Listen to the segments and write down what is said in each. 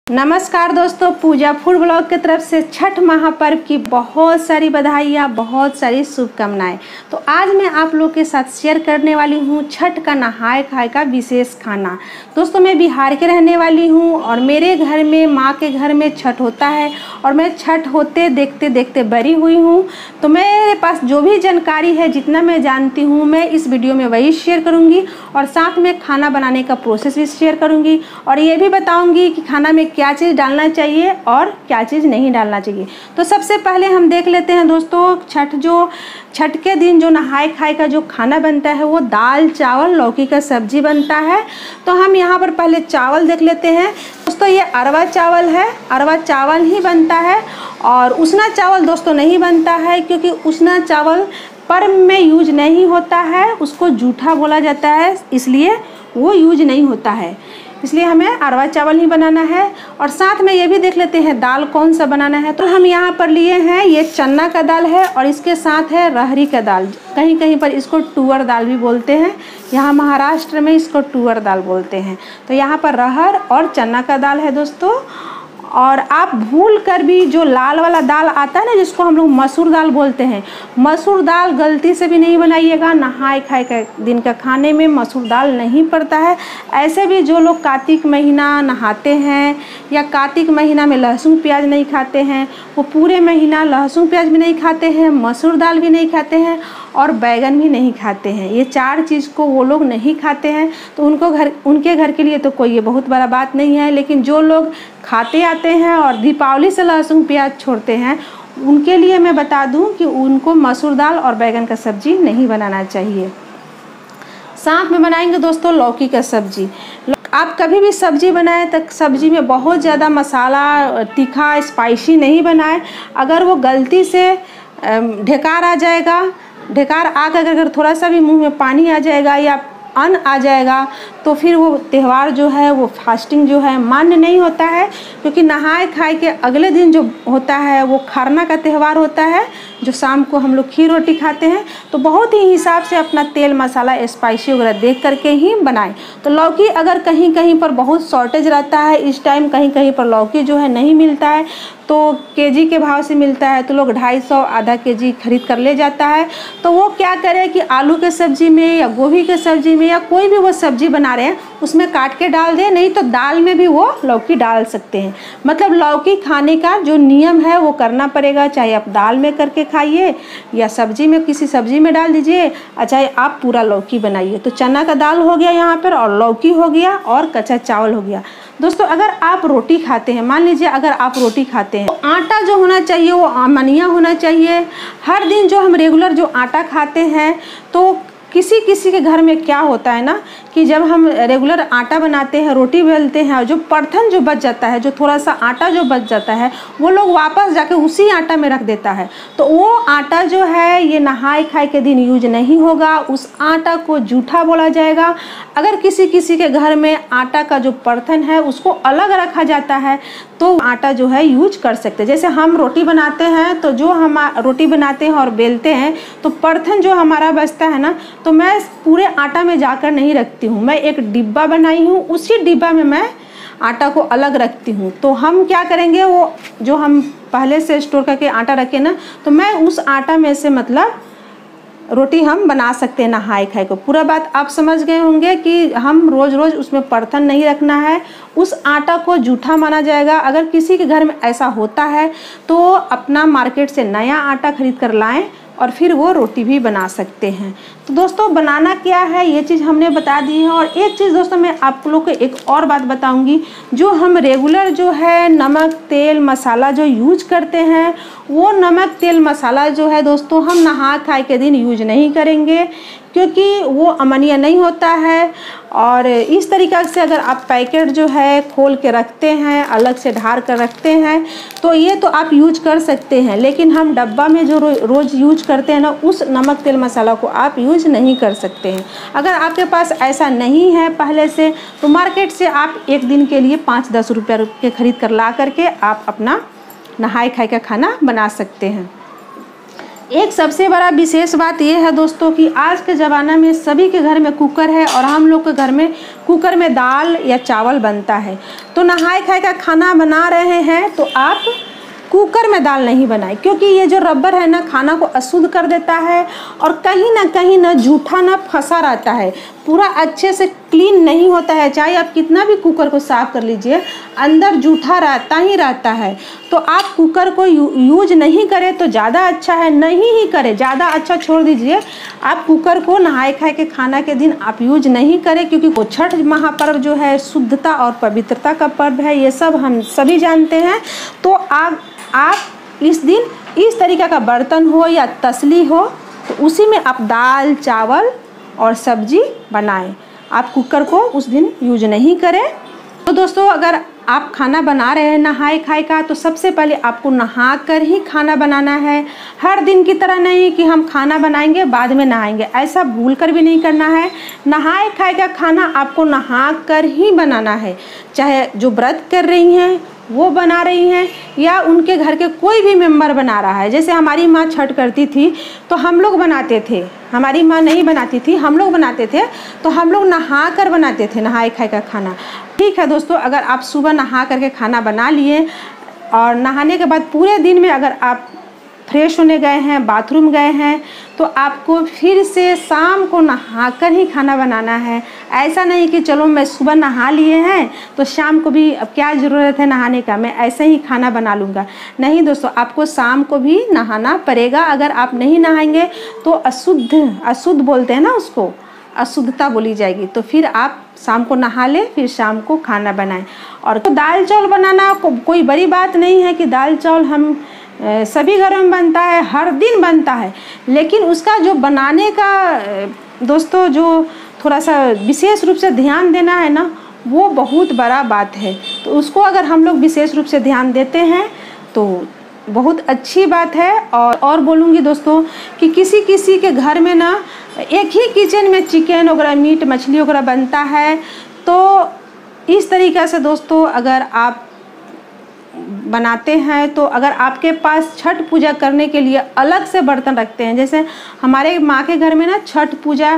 नमस्कार दोस्तों, पूजा food blog की तरफ से छठ महापर्व की बहुत सारी बधाइयाँ, बहुत सारी शुभकामनाएं। तो आज मैं आप लोग के साथ शेयर करने वाली हूँ छठ का नहाए खाए का विशेष खाना। दोस्तों, मैं बिहार के रहने वाली हूँ और मेरे घर में माँ के घर में छठ होता है और मैं छठ होते देखते देखते बड़ी हुई हूँ। तो मेरे पास जो भी जानकारी है, जितना मैं जानती हूँ, मैं इस वीडियो में वही शेयर करूँगी और साथ में खाना बनाने का प्रोसेस भी शेयर करूँगी और ये भी बताऊँगी कि खाना में क्या चीज़ डालना चाहिए और क्या चीज़ नहीं डालना चाहिए। तो सबसे पहले हम देख लेते हैं दोस्तों, छठ के दिन जो नहाए खाए का जो खाना बनता है वो दाल चावल लौकी का सब्जी बनता है। तो हम यहाँ पर पहले चावल देख लेते हैं दोस्तों। ये अरवा चावल है, अरवा चावल ही बनता है और उसना चावल दोस्तों नहीं बनता है, क्योंकि उसना चावल पर्व में यूज नहीं होता है, उसको जूठा बोला जाता है, इसलिए वो यूज नहीं होता है। इसलिए हमें अरवा चावल ही बनाना है। और साथ में ये भी देख लेते हैं दाल कौन सा बनाना है। तो हम यहाँ पर लिए हैं, ये चना का दाल है और इसके साथ है रहरी का दाल, कहीं कहीं पर इसको तुअर दाल भी बोलते हैं, यहाँ महाराष्ट्र में इसको तुअर दाल बोलते हैं। तो यहाँ पर रहर और चना का दाल है दोस्तों। और आप भूल कर भी जो लाल वाला दाल आता है ना, जिसको हम लोग मसूर दाल बोलते हैं, मसूर दाल गलती से भी नहीं बनाइएगा। नहाए खाए का दिन का खाने में मसूर दाल नहीं पड़ता है। ऐसे भी जो लोग कार्तिक महीना नहाते हैं या कार्तिक महीना में लहसुन प्याज नहीं खाते हैं, वो पूरे महीना लहसुन प्याज भी नहीं खाते हैं, मसूर दाल भी नहीं खाते हैं और बैगन भी नहीं खाते हैं। ये चार चीज़ को वो लोग नहीं खाते हैं। तो उनके घर के लिए तो कोई ये बहुत बड़ा बात नहीं है, लेकिन जो लोग खाते आते हैं और दीपावली से लहसुन प्याज छोड़ते हैं, उनके लिए मैं बता दूं कि उनको मसूर दाल और बैगन का सब्जी नहीं बनाना चाहिए। साथ में बनाएंगे दोस्तों लौकी का सब्जी। आप कभी भी सब्जी बनाएं तो सब्जी में बहुत ज़्यादा मसाला तीखा स्पाइसी नहीं बनाएं। अगर वो गलती से ढेकार आ जाएगा, ढेकार आकर अगर थोड़ा सा भी मुंह में पानी आ जाएगा या अन्न आ जाएगा, तो फिर वो त्यौहार जो है, वो फास्टिंग जो है मान्य नहीं होता है। क्योंकि नहाए खाए के अगले दिन जो होता है वो खरना का त्यौहार होता है, जो शाम को हम लोग खीर रोटी खाते हैं। तो बहुत ही हिसाब से अपना तेल मसाला स्पाइसी वगैरह देख करके ही बनाएं। तो लौकी अगर कहीं कहीं पर बहुत शॉर्टेज रहता है इस टाइम, कहीं कहीं पर लौकी जो है नहीं मिलता है, तो केजी के भाव से मिलता है, तो लोग 250 आधा केजी खरीद कर ले जाता है। तो वो क्या करे कि आलू के सब्जी में या गोभी के सब्जी में या कोई भी वो सब्जी बना रहे हैं उसमें काट के डाल दें, नहीं तो दाल में भी वो लौकी डाल सकते हैं। मतलब लौकी खाने का जो नियम है वो करना पड़ेगा, चाहे आप दाल में करके खाइए या सब्जी में, किसी सब्जी में डाल दीजिए, चाहे आप पूरा लौकी बनाइए। तो चना का दाल हो गया यहाँ पर, और लौकी हो गया और कच्चा चावल हो गया। दोस्तों, अगर आप रोटी खाते हैं, मान लीजिए अगर आप रोटी खाते हैं, तो आटा जो होना चाहिए वो अमनिया होना चाहिए। हर दिन जो हम रेगुलर जो आटा खाते हैं, तो किसी किसी के घर में क्या होता है ना कि जब हम रेगुलर आटा बनाते हैं, रोटी बेलते हैं, और जो परथन जो बच जाता है, जो थोड़ा सा आटा जो बच जाता है, वो लोग वापस जाके उसी आटा में रख देता है। तो वो आटा जो है ये नहाए खाए के दिन यूज नहीं होगा, उस आटा को जूठा बोला जाएगा। अगर किसी किसी के घर में आटा का जो परथन है उसको अलग रखा जाता है, तो आटा जो है यूज कर सकते हैं। जैसे हम रोटी बनाते हैं, तो जो हम रोटी बनाते हैं और बेलते हैं, तो परथन जो हमारा बचता है ना, तो मैं पूरे आटा में जाकर नहीं रखती हूँ, मैं एक डिब्बा बनाई हूँ, उसी डिब्बा में मैं आटा को अलग रखती हूँ। तो हम क्या करेंगे, वो जो हम पहले से स्टोर करके आटा रखे ना, तो मैं उस आटा में से मतलब रोटी हम बना सकते हैं नहाए खाए को। पूरा बात आप समझ गए होंगे कि हम रोज़ रोज़ उसमें परथन नहीं रखना है, उस आटा को जूठा माना जाएगा। अगर किसी के घर में ऐसा होता है तो अपना मार्केट से नया आटा खरीद कर लाएं और फिर वो रोटी भी बना सकते हैं। तो दोस्तों, बनाना क्या है ये चीज़ हमने बता दी है। और एक चीज़ दोस्तों मैं आप लोग को एक और बात बताऊंगी, जो हम रेगुलर जो है नमक तेल मसाला जो यूज करते हैं, वो नमक तेल मसाला जो है दोस्तों हम नहा खाए के दिन यूज नहीं करेंगे, क्योंकि वो अमनिया नहीं होता है। और इस तरीक़ा से अगर आप पैकेट जो है खोल के रखते हैं, अलग से ढार कर रखते हैं, तो ये तो आप यूज कर सकते हैं, लेकिन हम डब्बा में जो रोज़ यूज करते हैं ना, उस नमक तेल मसाला को आप यूज नहीं कर सकते हैं। अगर आपके पास ऐसा नहीं है पहले से, तो मार्केट से आप एक दिन के लिए 5-10 रुपये के खरीद कर ला करके आप अपना नहाए खाए का खाना बना सकते हैं। एक सबसे बड़ा विशेष बात यह है दोस्तों कि आज के ज़माना में सभी के घर में कुकर है और हम लोग के घर में कुकर में दाल या चावल बनता है। तो नहाए खाए का खाना बना रहे हैं तो आप कुकर में दाल नहीं बनाए, क्योंकि ये जो रबर है ना खाना को अशुद्ध कर देता है और कहीं ना जूठा ना फंसा रहता है, पूरा अच्छे से क्लीन नहीं होता है। चाहे आप कितना भी कुकर को साफ़ कर लीजिए, अंदर जूठा रहता है। तो आप कुकर को यूज नहीं करें तो ज़्यादा अच्छा है, नहीं ही करें, ज़्यादा अच्छा छोड़ दीजिए। आप कुकर को नहाए खाए के खाना के दिन आप यूज नहीं करें, क्योंकि वो छठ महापर्व जो है शुद्धता और पवित्रता का पर्व है, ये सब हम सभी जानते हैं। तो आप इस दिन इस तरीक़े का बर्तन हो या तसली हो तो उसी में आप दाल चावल और सब्जी बनाएं। आप कुकर को उस दिन यूज नहीं करें। तो दोस्तों अगर आप खाना बना रहे हैं नहाए खाए का, तो सबसे पहले आपको नहा कर ही खाना बनाना है। हर दिन की तरह नहीं कि हम खाना बनाएंगे बाद में नहाएंगे, ऐसा भूल कर भी नहीं करना है। नहाए खाए का खाना आपको नहा कर ही बनाना है, चाहे जो व्रत कर रही हैं वो बना रही हैं या उनके घर के कोई भी मेंबर बना रहा है। जैसे हमारी माँ छठ करती थी तो हम लोग बनाते थे, हमारी माँ नहीं बनाती थी, हम लोग बनाते थे, तो हम लोग नहा कर बनाते थे नहाए खाए का खाना। ठीक है दोस्तों, अगर आप सुबह नहा करके खाना बना लिए और नहाने के बाद पूरे दिन में अगर आप फ्रेश होने गए हैं, बाथरूम गए हैं, तो आपको फिर से शाम को नहाकर ही खाना बनाना है। ऐसा नहीं कि चलो मैं सुबह नहा लिए हैं तो शाम को भी अब क्या ज़रूरत है नहाने का, मैं ऐसे ही खाना बना लूँगा। नहीं दोस्तों, आपको शाम को भी नहाना पड़ेगा। अगर आप नहीं नहाएंगे तो अशुद्ध बोलते हैं ना उसको, अशुद्धता बोली जाएगी। तो फिर आप शाम को नहा लें, फिर शाम को खाना बनाएं। और तो दाल चावल बनाना कोई बड़ी बात नहीं है कि दाल चावल हम सभी घरों में बनता है, हर दिन बनता है, लेकिन उसका जो बनाने का दोस्तों जो थोड़ा सा विशेष रूप से ध्यान देना है ना, वो बहुत बड़ा बात है। तो उसको अगर हम लोग विशेष रूप से ध्यान देते हैं तो बहुत अच्छी बात है। और बोलूँगी दोस्तों कि किसी के घर में ना एक ही किचन में चिकन वगैरह, मीट मछली वगैरह बनता है, तो इस तरीक़े से दोस्तों अगर आप बनाते हैं तो अगर आपके पास छठ पूजा करने के लिए अलग से बर्तन रखते हैं, जैसे हमारे माँ के घर में ना छठ पूजा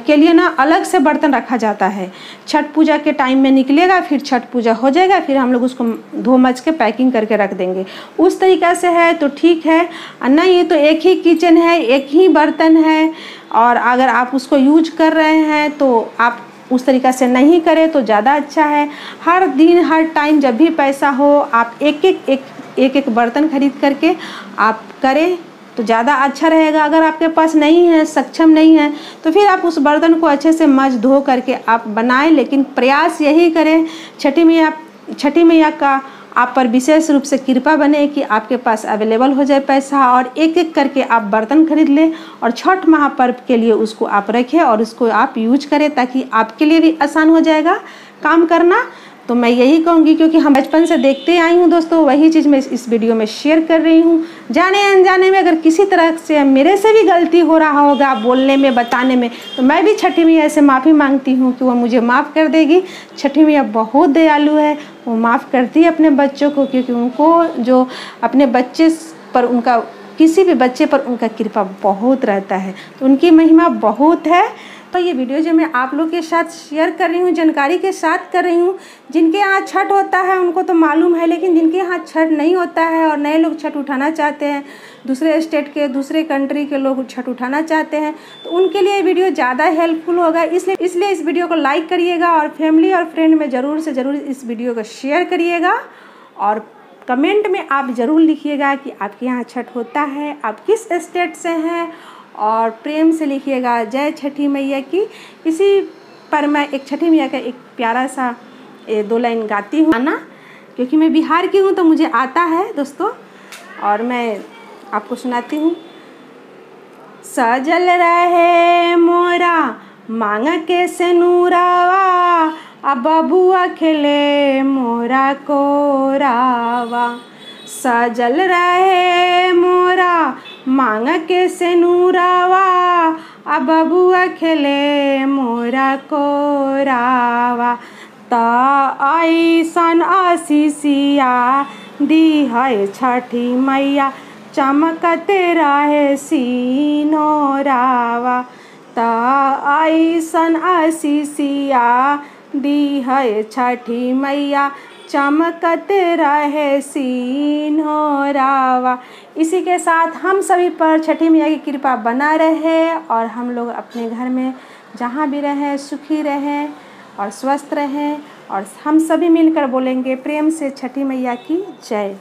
के लिए ना अलग से बर्तन रखा जाता है। छठ पूजा के टाइम में निकलेगा, फिर छठ पूजा हो जाएगा, फिर हम लोग उसको धो मच के पैकिंग करके रख देंगे। उस तरीक़े से है तो ठीक है, नहीं तो एक ही किचन है, एक ही बर्तन है, और अगर आप उसको यूज कर रहे हैं तो आप उस तरीक़ा से नहीं करें तो ज़्यादा अच्छा है। हर दिन हर टाइम जब भी पैसा हो आप एक बर्तन खरीद करके आप करें तो ज़्यादा अच्छा रहेगा। अगर आपके पास नहीं है, सक्षम नहीं है, तो फिर आप उस बर्तन को अच्छे से मज धो करके आप बनाएं, लेकिन प्रयास यही करें छठी मैया का आप पर विशेष रूप से कृपा बने कि आपके पास अवेलेबल हो जाए पैसा और एक एक करके आप बर्तन खरीद लें और छठ महापर्व के लिए उसको आप रखें और उसको आप यूज करें, ताकि आपके लिए भी आसान हो जाएगा काम करना। तो मैं यही कहूँगी, क्योंकि हम बचपन से देखते आई हूँ दोस्तों, वही चीज़ मैं इस वीडियो में शेयर कर रही हूँ। जाने अनजाने में अगर किसी तरह से मेरे से भी गलती हो रहा होगा बोलने में, बताने में, तो मैं भी छठी मैया से माफ़ी मांगती हूँ कि वह मुझे माफ़ कर देगी। छठी मैया बहुत दयालु है, वो माफ़ करती है अपने बच्चों को, क्योंकि उनको जो अपने बच्चे पर उनका किसी भी बच्चे पर उनका कृपा बहुत रहता है, तो उनकी महिमा बहुत है। तो ये वीडियो जो मैं आप लोग के साथ शेयर कर रही हूँ, जानकारी के साथ कर रही हूँ। जिनके यहाँ छठ होता है उनको तो मालूम है, लेकिन जिनके यहाँ छठ नहीं होता है और नए लोग छठ उठाना चाहते हैं, दूसरे स्टेट के, दूसरे कंट्री के लोग छठ उठाना चाहते हैं, तो उनके लिए वीडियो ज़्यादा हेल्पफुल होगा। इसलिए इस वीडियो को लाइक करिएगा और फैमिली और फ्रेंड में ज़रूर से ज़रूर इस वीडियो को शेयर करिएगा। और कमेंट में आप ज़रूर लिखिएगा कि आपके यहाँ छठ होता है, आप किस स्टेट से हैं, और प्रेम से लिखिएगा जय छठी मैया की। इसी पर मैं एक छठी मैया का एक प्यारा सा 2 लाइन गाती हूँ ना, क्योंकि मैं बिहार की हूँ तो मुझे आता है दोस्तों, और मैं आपको सुनाती हूँ। सजल रहे मोरा मांग के सेनुरावा, अब बबुआ खेले मोरा कोरावा। सजल रहे मोरा मांग के सेनुरावा, अब बबुआ खेले मोरा कोरावा। ता ऐसन आशीषिया दी है छठी मैया, चमकते रहे सिनोरावा, त ऐसन आशीषिया दी है छठी मैया, चमकते रहे सिनोरावा। इसी के साथ हम सभी पर छठी मैया की कृपा बना रहे और हम लोग अपने घर में जहाँ भी रहें सुखी रहें और स्वस्थ रहें। और हम सभी मिलकर बोलेंगे प्रेम से छठी मैया की जय।